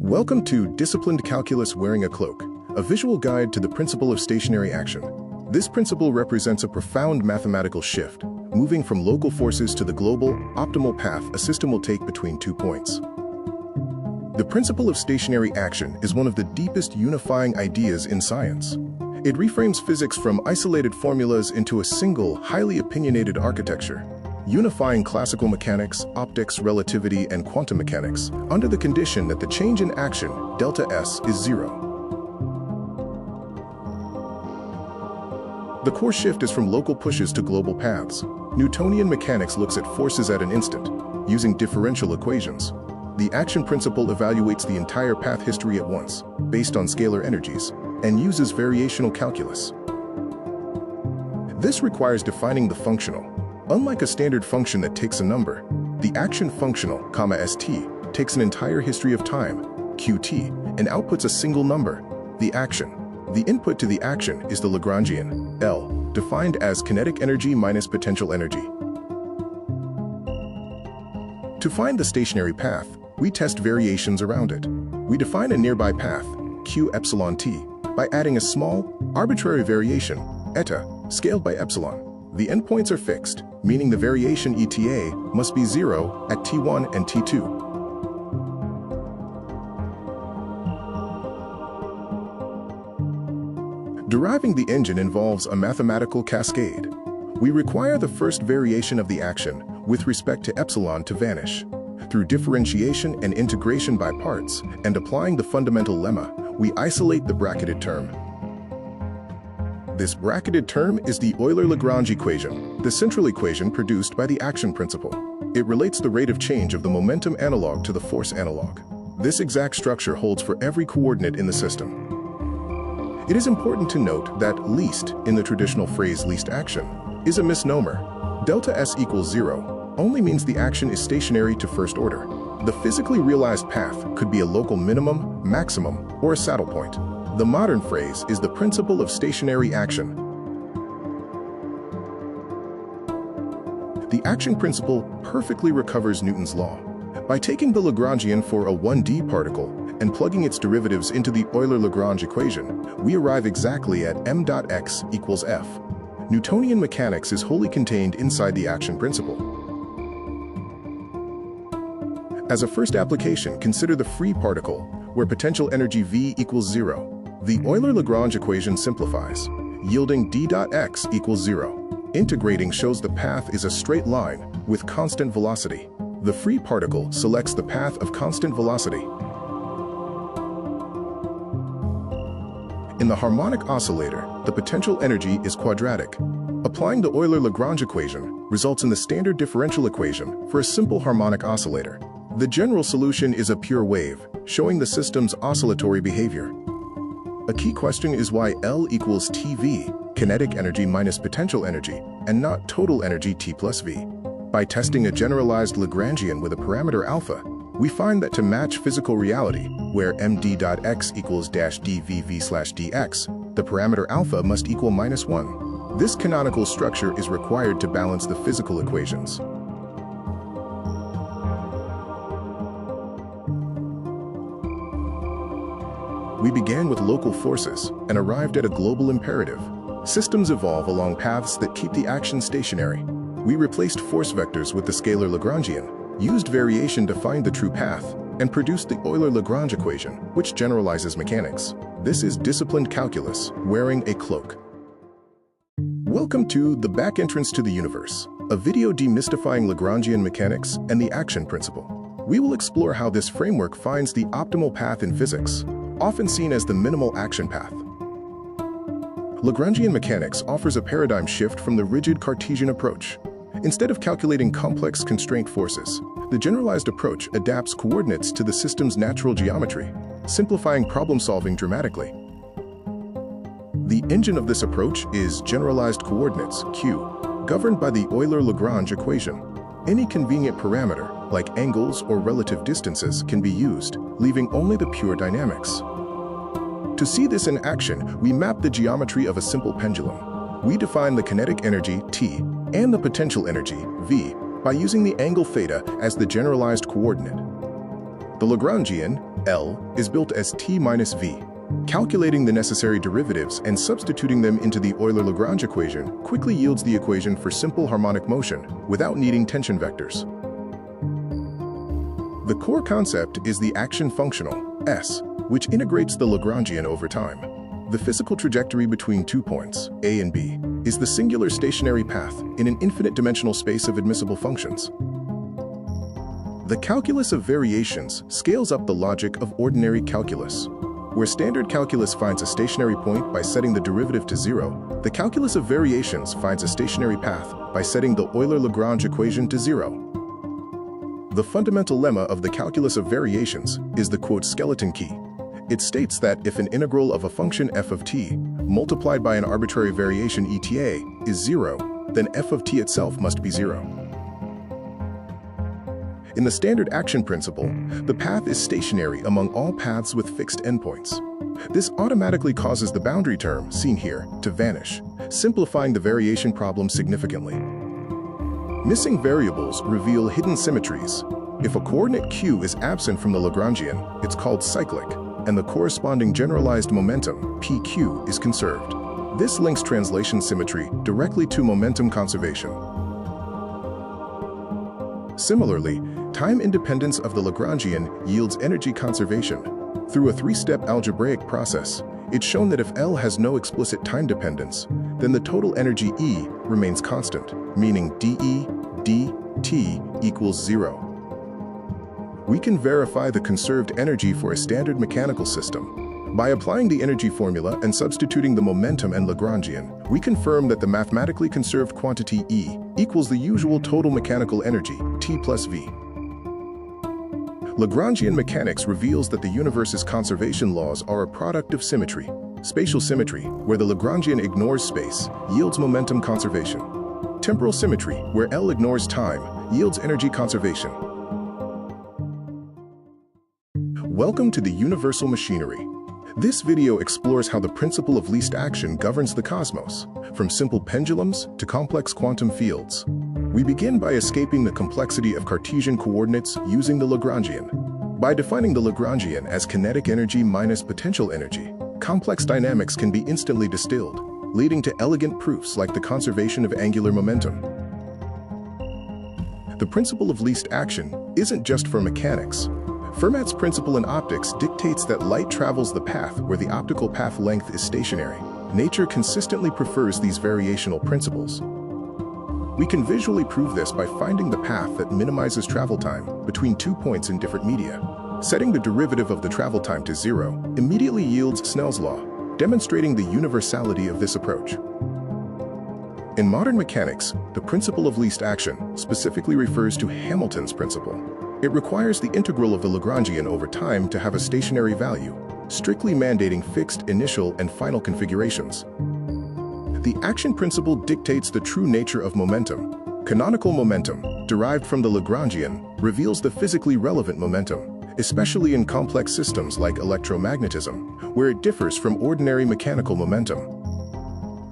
Welcome to Disciplined Calculus Wearing a Cloak, a visual guide to the principle of stationary action. This principle represents a profound mathematical shift, moving from local forces to the global, optimal path a system will take between 2 points. The principle of stationary action is one of the deepest unifying ideas in science. It reframes physics from isolated formulas into a single, highly opinionated architecture, unifying classical mechanics, optics, relativity, and quantum mechanics under the condition that the change in action, delta S, is zero. The core shift is from local pushes to global paths. Newtonian mechanics looks at forces at an instant, using differential equations. The action principle evaluates the entire path history at once, based on scalar energies, and uses variational calculus. This requires defining the functional. Unlike a standard function that takes a number, the action functional, st, takes an entire history of time, qt, and outputs a single number, the action. The input to the action is the Lagrangian, L, defined as kinetic energy minus potential energy. To find the stationary path, we test variations around it. We define a nearby path, q epsilon t, by adding a small, arbitrary variation, eta, scaled by epsilon. The endpoints are fixed, meaning the variation eta must be 0 at t1 and t2. Deriving the engine involves a mathematical cascade. We require the first variation of the action with respect to epsilon to vanish. Through differentiation and integration by parts and applying the fundamental lemma, we isolate the bracketed term. This bracketed term is the Euler-Lagrange equation, the central equation produced by the action principle. It relates the rate of change of the momentum analog to the force analog. This exact structure holds for every coordinate in the system. It is important to note that least, in the traditional phrase least action, is a misnomer. Delta S equals 0 only means the action is stationary to first order. The physically realized path could be a local minimum, maximum, or a saddle point. The modern phrase is the principle of stationary action. The action principle perfectly recovers Newton's law. By taking the Lagrangian for a 1D particle and plugging its derivatives into the Euler-Lagrange equation, we arrive exactly at m.x equals f. Newtonian mechanics is wholly contained inside the action principle. As a first application, consider the free particle, where potential energy V equals 0. The Euler-Lagrange equation simplifies, yielding d.x equals 0. Integrating shows the path is a straight line with constant velocity. The free particle selects the path of constant velocity. In the harmonic oscillator, the potential energy is quadratic. Applying the Euler-Lagrange equation results in the standard differential equation for a simple harmonic oscillator. The general solution is a pure wave, showing the system's oscillatory behavior. A key question is why L equals TV, kinetic energy minus potential energy, and not total energy T plus V. By testing a generalized Lagrangian with a parameter alpha, we find that to match physical reality, where md.x equals -dvv/dx, the parameter alpha must equal -1. This canonical structure is required to balance the physical equations. We began with local forces and arrived at a global imperative. Systems evolve along paths that keep the action stationary. We replaced force vectors with the scalar Lagrangian, used variation to find the true path, and produced the Euler-Lagrange equation, which generalizes mechanics. This is disciplined calculus, wearing a cloak. Welcome to The Back Entrance to the Universe, a video demystifying Lagrangian mechanics and the action principle. We will explore how this framework finds the optimal path in physics, often seen as the minimal action path. Lagrangian mechanics offers a paradigm shift from the rigid Cartesian approach. Instead of calculating complex constraint forces, the generalized approach adapts coordinates to the system's natural geometry, simplifying problem-solving dramatically. The engine of this approach is generalized coordinates, q, governed by the Euler-Lagrange equation. Any convenient parameter, like angles or relative distances, can be used, leaving only the pure dynamics. To see this in action, we map the geometry of a simple pendulum. We define the kinetic energy, T, and the potential energy, V, by using the angle theta as the generalized coordinate. The Lagrangian, L, is built as t minus v. Calculating the necessary derivatives and substituting them into the Euler-Lagrange equation quickly yields the equation for simple harmonic motion without needing tension vectors. The core concept is the action functional, S, which integrates the Lagrangian over time. The physical trajectory between 2 points, A and B, is the singular stationary path in an infinite dimensional space of admissible functions. The calculus of variations scales up the logic of ordinary calculus. Where standard calculus finds a stationary point by setting the derivative to 0, the calculus of variations finds a stationary path by setting the Euler-Lagrange equation to 0. The fundamental lemma of the calculus of variations is the quote skeleton key. It states that if an integral of a function f of t multiplied by an arbitrary variation eta is 0, then f of t itself must be 0. In the standard action principle, the path is stationary among all paths with fixed endpoints. This automatically causes the boundary term, seen here, to vanish, simplifying the variation problem significantly. Missing variables reveal hidden symmetries. If a coordinate q is absent from the Lagrangian, it's called cyclic, and the corresponding generalized momentum, pq, is conserved. This links translation symmetry directly to momentum conservation. Similarly, time independence of the Lagrangian yields energy conservation. Through a three-step algebraic process, it's shown that if L has no explicit time dependence, then the total energy E remains constant, meaning dE dt equals 0. We can verify the conserved energy for a standard mechanical system. By applying the energy formula and substituting the momentum and Lagrangian, we confirm that the mathematically conserved quantity E equals the usual total mechanical energy, T plus V. Lagrangian mechanics reveals that the universe's conservation laws are a product of symmetry. Spatial symmetry, where the Lagrangian ignores space, yields momentum conservation. Temporal symmetry, where L ignores time, yields energy conservation. Welcome to the universal machinery. This video explores how the principle of least action governs the cosmos, from simple pendulums to complex quantum fields. We begin by escaping the complexity of Cartesian coordinates using the Lagrangian. By defining the Lagrangian as kinetic energy minus potential energy, complex dynamics can be instantly distilled, leading to elegant proofs like the conservation of angular momentum. The principle of least action isn't just for mechanics. Fermat's principle in optics dictates that light travels the path where the optical path length is stationary. Nature consistently prefers these variational principles. We can visually prove this by finding the path that minimizes travel time between 2 points in different media. Setting the derivative of the travel time to 0 immediately yields Snell's law, demonstrating the universality of this approach. In modern mechanics, the principle of least action specifically refers to Hamilton's principle. It requires the integral of the Lagrangian over time to have a stationary value, strictly mandating fixed initial and final configurations. The action principle dictates the true nature of momentum. Canonical momentum, derived from the Lagrangian, reveals the physically relevant momentum, especially in complex systems like electromagnetism, where it differs from ordinary mechanical momentum.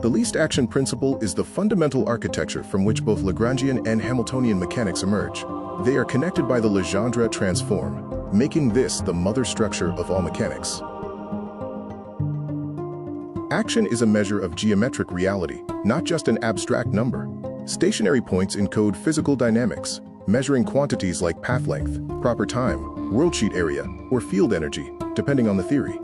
The least action principle is the fundamental architecture from which both Lagrangian and Hamiltonian mechanics emerge. They are connected by the Legendre transform, making this the mother structure of all mechanics. Action is a measure of geometric reality, not just an abstract number. Stationary points encode physical dynamics, measuring quantities like path length, proper time, worldsheet area, or field energy, depending on the theory.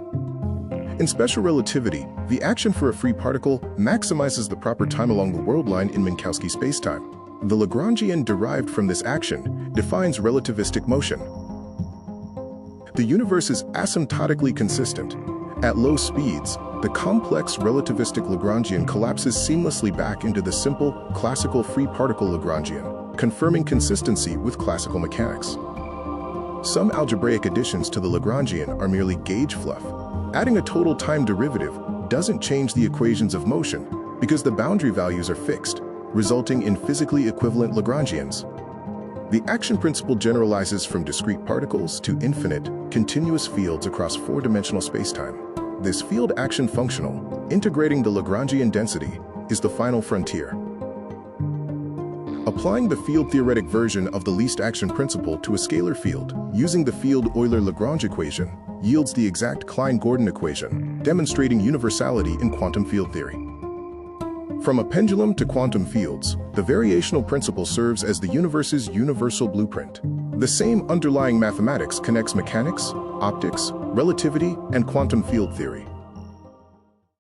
In special relativity, the action for a free particle maximizes the proper time along the world line in Minkowski spacetime. The Lagrangian derived from this action defines relativistic motion. The universe is asymptotically consistent. At low speeds, the complex relativistic Lagrangian collapses seamlessly back into the simple, classical free particle Lagrangian, confirming consistency with classical mechanics. Some algebraic additions to the Lagrangian are merely gauge fluff. Adding a total time derivative doesn't change the equations of motion because the boundary values are fixed, resulting in physically equivalent Lagrangians. The action principle generalizes from discrete particles to infinite, continuous fields across four-dimensional spacetime. This field action functional, integrating the Lagrangian density, is the final frontier. Applying the field-theoretic version of the least action principle to a scalar field, using the field Euler-Lagrange equation, yields the exact Klein-Gordon equation, demonstrating universality in quantum field theory. From a pendulum to quantum fields, the variational principle serves as the universe's universal blueprint. The same underlying mathematics connects mechanics, optics, relativity, and quantum field theory.